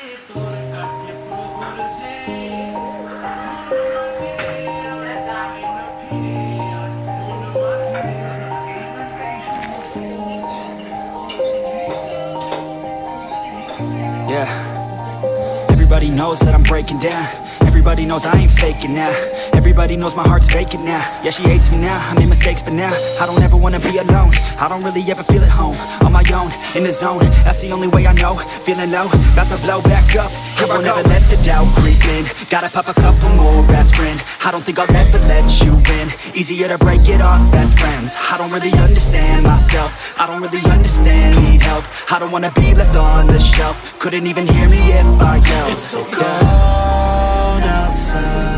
Yeah. Everybody knows that I'm breaking down. Everybody knows I ain't faking now. Everybody knows my heart's vacant now. Yeah, she hates me now, I made mistakes but now I don't ever wanna be alone. I don't really ever feel at home. On my own, in the zone, that's the only way I know. Feeling low, about to blow back up. I won't ever let the doubt creep in. Gotta pop a couple more aspirin. I don't think I'll ever let you in. Easier to break it off best friends. I don't really understand myself. I don't really understand, need help. I don't wanna be left on the shelf. Couldn't even hear me if I yelled. It's so cold outside.